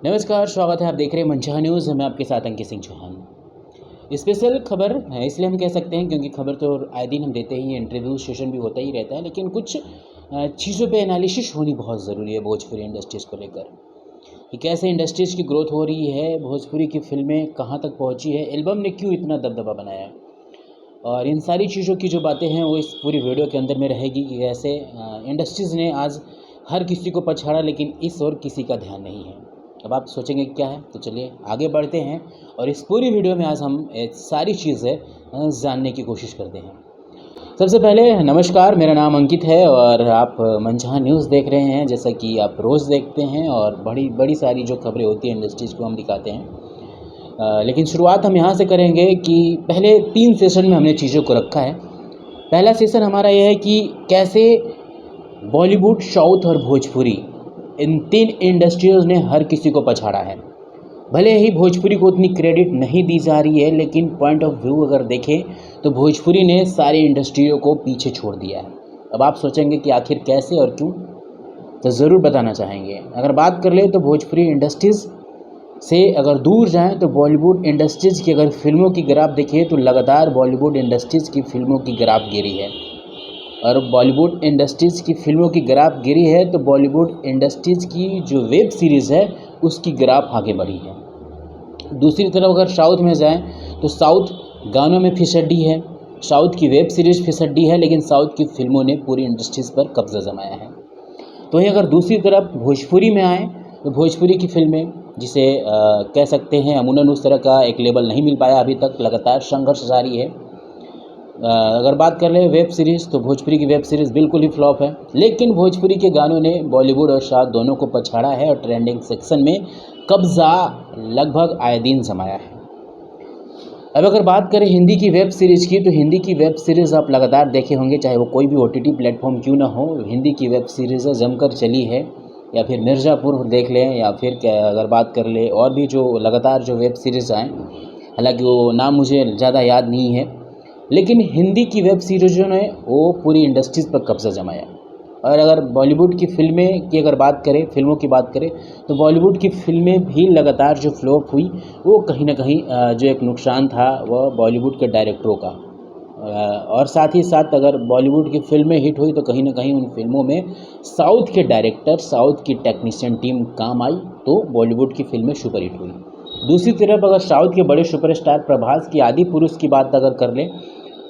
नमस्कार, स्वागत है। आप देख रहे हैं मनचाहा न्यूज़। मैं आपके साथ अंकित सिंह चौहान। स्पेशल खबर है इसलिए हम कह सकते हैं क्योंकि खबर तो आए दिन हम देते ही हैं, इंटरव्यू सेशन भी होता ही रहता है, लेकिन कुछ चीज़ों पे एनालिसिस होनी बहुत ज़रूरी है भोजपुरी इंडस्ट्रीज़ को लेकर कि कैसे इंडस्ट्रीज़ की ग्रोथ हो रही है, भोजपुरी की फिल्में कहाँ तक पहुँची है, एल्बम ने क्यों इतना दबदबा बनाया है। और इन सारी चीज़ों की जो बातें हैं वो इस पूरी वीडियो के अंदर में रहेगी कि कैसे इंडस्ट्रीज़ ने आज हर किसी को पछाड़ा, लेकिन इस और किसी का ध्यान नहीं है। अब आप सोचेंगे क्या है, तो चलिए आगे बढ़ते हैं और इस पूरी वीडियो में आज हम सारी चीज़ें जानने की कोशिश करते हैं। सबसे पहले नमस्कार, मेरा नाम अंकित है और आप मनचाहा न्यूज़ देख रहे हैं। जैसा कि आप रोज़ देखते हैं और बड़ी बड़ी सारी जो खबरें होती हैं इंडस्ट्रीज़ को हम दिखाते हैं। लेकिन शुरुआत हम यहाँ से करेंगे कि पहले 3 सेशन में हमने चीज़ों को रखा है। पहला सेशन हमारा यह है कि कैसे बॉलीवुड, साउथ और भोजपुरी, इन 3 इंडस्ट्रीज़ ने हर किसी को पछाड़ा है। भले ही भोजपुरी को उतनी क्रेडिट नहीं दी जा रही है, लेकिन पॉइंट ऑफ व्यू अगर देखें तो भोजपुरी ने सारी इंडस्ट्रियों को पीछे छोड़ दिया है। अब आप सोचेंगे कि आखिर कैसे और क्यों, तो ज़रूर बताना चाहेंगे। अगर बात कर ले तो भोजपुरी इंडस्ट्रीज़ से अगर दूर जाएं तो बॉलीवुड इंडस्ट्रीज़ की अगर फिल्मों की ग्राफ देखिए तो लगातार बॉलीवुड इंडस्ट्रीज़ की फिल्मों की ग्राफ गिरी है। और बॉलीवुड इंडस्ट्रीज़ की फिल्मों की ग्राफ गिरी है तो बॉलीवुड इंडस्ट्रीज़ की जो वेब सीरीज़ है उसकी ग्राफ आगे बढ़ी है। दूसरी तरफ अगर साउथ में जाएं तो साउथ गानों में फिसड्डी है, साउथ की वेब सीरीज़ फिसड्डी है, लेकिन साउथ की फिल्मों ने पूरी इंडस्ट्रीज़ पर कब्जा जमाया है। तो वहीं अगर दूसरी तरफ भोजपुरी में आएँ तो भोजपुरी की फिल्में जिसे कह सकते हैं अमूमन उस तरह का एक लेबल नहीं मिल पाया अभी तक, लगातार संघर्ष जारी है। अगर बात कर ले वेब सीरीज़ तो भोजपुरी की वेब सीरीज़ बिल्कुल ही फ्लॉप है, लेकिन भोजपुरी के गानों ने बॉलीवुड और साउथ दोनों को पछाड़ा है और ट्रेंडिंग सेक्शन में कब्जा लगभग आए दिन जमाया है। अब अगर बात करें हिंदी की वेब सीरीज़ की तो हिंदी की वेब सीरीज़ आप लगातार देखे होंगे, चाहे वो कोई भी OTT प्लेटफॉर्म क्यों ना हो, हिंदी की वेब सीरीज़ जमकर चली है। या फिर मिर्ज़ापुर देख लें, या फिर क्या अगर बात कर ले और भी जो लगातार जो वेब सीरीज़ आएँ, हालांकि वो नाम मुझे ज़्यादा याद नहीं है, लेकिन हिंदी की वेब सीरीज़ों ने वो पूरी इंडस्ट्रीज़ पर कब्जा जमाया। और अगर बॉलीवुड की फिल्में की अगर बात करें, फिल्मों की बात करें, तो बॉलीवुड की फिल्में भी लगातार जो फ्लॉप हुई वो कहीं ना कहीं जो एक नुकसान था वह बॉलीवुड के डायरेक्टरों का। और साथ ही साथ अगर बॉलीवुड की फिल्में हिट हुई तो कहीं ना कहीं उन फिल्मों में साउथ के डायरेक्टर, साउथ की टेक्नीशियन टीम काम आई, तो बॉलीवुड की फिल्में सुपर हिट हुई। दूसरी तरफ अगर साउथ के बड़े सुपरस्टार प्रभास की आदि पुरुष की बात अगर कर लें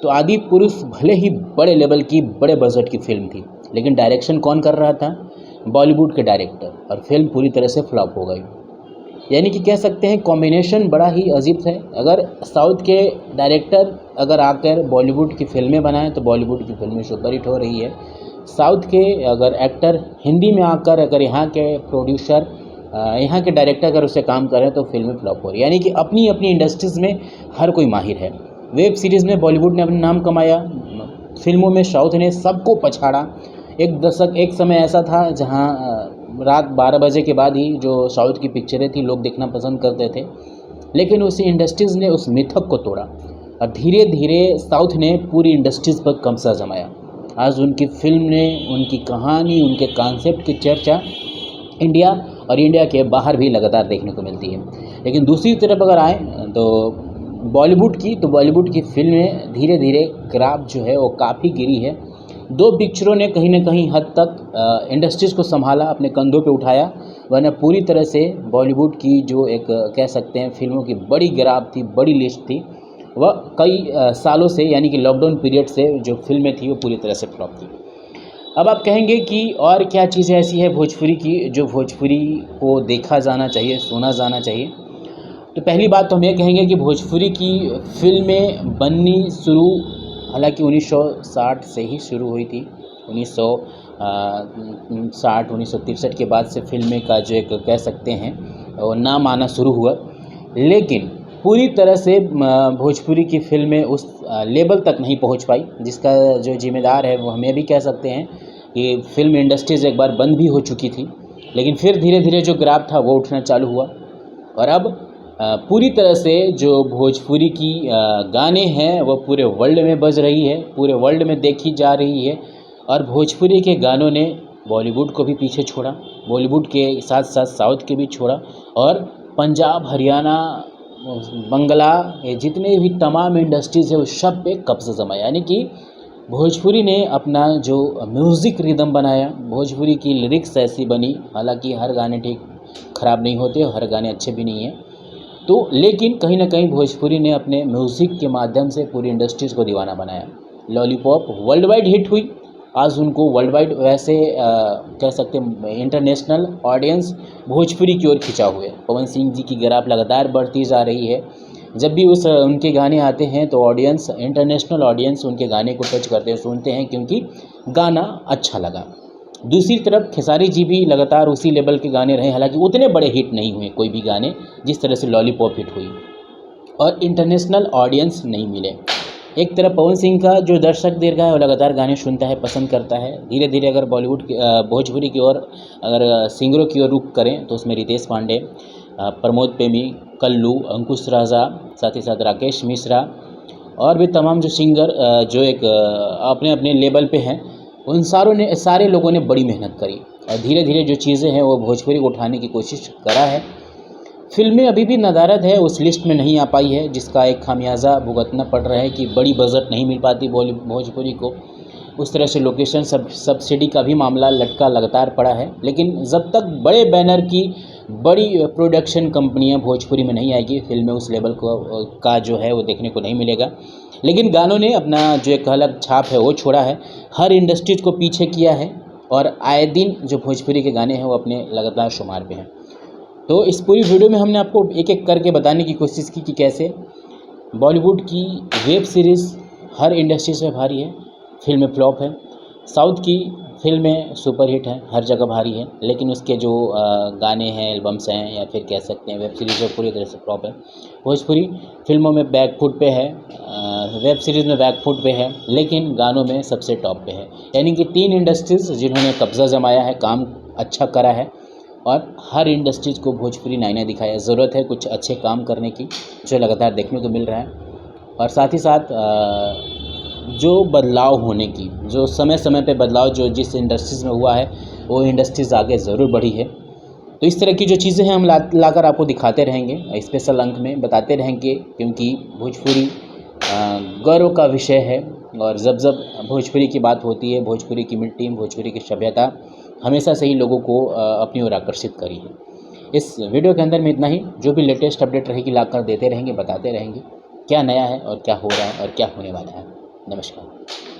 तो आदि पुरुष भले ही बड़े लेवल की, बड़े बजट की फिल्म थी, लेकिन डायरेक्शन कौन कर रहा था? बॉलीवुड के डायरेक्टर, और फिल्म पूरी तरह से फ्लॉप हो गई। यानी कि कह सकते हैं कॉम्बिनेशन बड़ा ही अजीब है। अगर साउथ के डायरेक्टर अगर आकर बॉलीवुड की फिल्में बनाएं तो बॉलीवुड की फिल्में सुपर हिट हो रही है। साउथ के अगर एक्टर हिंदी में आकर अगर यहाँ के प्रोड्यूसर, यहाँ के डायरेक्टर अगर उससे काम करें तो फिल्में फ्लॉप हो रही है। यानी कि अपनी अपनी इंडस्ट्रीज़ में हर कोई माहिर है। वेब सीरीज़ में बॉलीवुड ने अपना नाम कमाया, फिल्मों में साउथ ने सबको पछाड़ा। एक समय ऐसा था जहाँ रात 12 बजे के बाद ही जो साउथ की पिक्चरें थी लोग देखना पसंद करते थे, लेकिन उसी इंडस्ट्रीज़ ने उस मिथक को तोड़ा और धीरे धीरे साउथ ने पूरी इंडस्ट्रीज़ पर कब्जा जमाया। आज उनकी फिल्म ने, उनकी कहानी, उनके कॉन्सेप्ट की चर्चा इंडिया और इंडिया के बाहर भी लगातार देखने को मिलती है। लेकिन दूसरी तरफ अगर आए तो बॉलीवुड की, तो बॉलीवुड की फिल्में धीरे धीरे ग्राफ जो है वो काफ़ी गिरी है। 2 पिक्चरों ने कहीं ना कहीं हद तक इंडस्ट्रीज़ को संभाला, अपने कंधों पे उठाया, वरना पूरी तरह से बॉलीवुड की जो एक कह सकते हैं फिल्मों की बड़ी ग्राफ थी, बड़ी लिस्ट थी, वह कई सालों से, यानी कि लॉकडाउन पीरियड से जो फिल्में थी वो पूरी तरह से फ्लॉप थी। अब आप कहेंगे कि और क्या चीज़ें ऐसी है भोजपुरी की जो भोजपुरी को देखा जाना चाहिए, सुना जाना चाहिए। तो पहली बात तो हम ये कहेंगे कि भोजपुरी की फिल्में बननी शुरू हालांकि 1960 से ही शुरू हुई थी। 1960 1963 के बाद से फिल्में का जो एक कह सकते हैं वो नाम आना शुरू हुआ, लेकिन पूरी तरह से भोजपुरी की फिल्में उस लेवल तक नहीं पहुंच पाई जिसका जो जिम्मेदार है वो हम ये भी कह सकते हैं कि फिल्म इंडस्ट्रीज़ एक बार बंद भी हो चुकी थी, लेकिन फिर धीरे धीरे जो ग्राफ था वो उठना चालू हुआ। और अब पूरी तरह से जो भोजपुरी की गाने हैं वो पूरे वर्ल्ड में बज रही है, पूरे वर्ल्ड में देखी जा रही है। और भोजपुरी के गानों ने बॉलीवुड को भी पीछे छोड़ा, बॉलीवुड के साथ साथ साउथ के भी छोड़ा और पंजाब, हरियाणा, बंगला, ये जितने भी तमाम इंडस्ट्रीज़ है उस सब पे कब्जा जमाया। यानी कि भोजपुरी ने अपना जो म्यूज़िक रिदम बनाया, भोजपुरी की लिरिक्स ऐसी बनी, हालांकि हर गाने ठीक ख़राब नहीं होते और हर गाने अच्छे भी नहीं हैं, तो लेकिन कहीं ना कहीं भोजपुरी ने अपने म्यूज़िक के माध्यम से पूरी इंडस्ट्रीज़ को दीवाना बनाया। लॉलीपॉप वर्ल्ड वाइड हिट हुई, आज उनको वर्ल्ड वाइड वैसे कह सकते हैं इंटरनेशनल ऑडियंस भोजपुरी की ओर खिंचा हुआ है। पवन सिंह जी की ग्राफ लगातार बढ़ती जा रही है, जब भी उनके गाने आते हैं तो ऑडियंस, इंटरनेशनल ऑडियंस उनके गाने को टच करते हैं, सुनते हैं क्योंकि गाना अच्छा लगा। दूसरी तरफ खेसारी जी भी लगातार उसी लेवल के गाने रहे, हालांकि उतने बड़े हिट नहीं हुए कोई भी गाने जिस तरह से लॉलीपॉप हिट हुई और इंटरनेशनल ऑडियंस नहीं मिले। एक तरफ पवन सिंह का जो दर्शक दीर्घ है वो लगातार गाने सुनता है, पसंद करता है। धीरे धीरे अगर बॉलीवुड की भोजपुरी की ओर अगर सिंगरों की ओर रुख करें तो उसमें रितेश पांडे, प्रमोद प्रेमी, कल्लू, अंकुश राजा, साथ ही साथ राकेश मिश्रा और भी तमाम जो सिंगर जो एक अपने अपने लेवल पे हैं, उन सारे लोगों ने बड़ी मेहनत करी और धीरे धीरे जो चीज़ें हैं वो भोजपुरी को उठाने की कोशिश करा है। फिल्में अभी भी नदारद है, उस लिस्ट में नहीं आ पाई है, जिसका एक खामियाजा भुगतना पड़ रहा है कि बड़ी बजट नहीं मिल पाती भोजपुरी को। उस तरह से लोकेशन सब्सिडी का भी मामला लटका लगातार पड़ा है। लेकिन जब तक बड़े बैनर की बड़ी प्रोडक्शन कंपनियां भोजपुरी में नहीं आएगी, फिल्में उस लेवल का जो है वो देखने को नहीं मिलेगा। लेकिन गानों ने अपना जो एक अलग छाप है वो छोड़ा है, हर इंडस्ट्रीज को पीछे किया है और आए दिन जो भोजपुरी के गाने हैं वो अपने लगातार शुमार पे हैं। तो इस पूरी वीडियो में हमने आपको एक एक करके बताने की कोशिश की कि कैसे बॉलीवुड की वेब सीरीज़ हर इंडस्ट्री से भारी है, फिल्में फ्लॉप है, साउथ की फिल्में सुपरहिट हैं, हर जगह भारी है, लेकिन उसके जो गाने हैं, एल्बम्स हैं या फिर कह सकते हैं वेब सीरीज़ जो पूरी तरह से फ्लॉप है। भोजपुरी फिल्मों में बैकफुट पे है, वेब सीरीज़ में बैकफुट पे है, लेकिन गानों में सबसे टॉप पे है। यानी कि 3 इंडस्ट्रीज़ जिन्होंने कब्जा जमाया है, काम अच्छा करा है और हर इंडस्ट्रीज़ को भोजपुरी ने आईना दिखाया। ज़रूरत है कुछ अच्छे काम करने की, जो लगातार देखने को मिल रहा है और साथ ही साथ जो बदलाव होने की, जो समय समय पे बदलाव जो जिस इंडस्ट्रीज़ में हुआ है वो इंडस्ट्रीज़ आगे ज़रूर बढ़ी है। तो इस तरह की जो चीज़ें हैं हम लाकर आपको दिखाते रहेंगे, स्पेशल अंक में बताते रहेंगे, क्योंकि भोजपुरी गौरव का विषय है और जब भोजपुरी की बात होती है, भोजपुरी की मिट्टी, भोजपुरी की सभ्यता हमेशा से ही लोगों को अपनी ओर आकर्षित करी है। इस वीडियो के अंदर में इतना ही, जो भी लेटेस्ट अपडेट रहेगी लाकर देते रहेंगे, बताते रहेंगे क्या नया है और क्या हो रहा है और क्या होने वाला है। नमस्कार।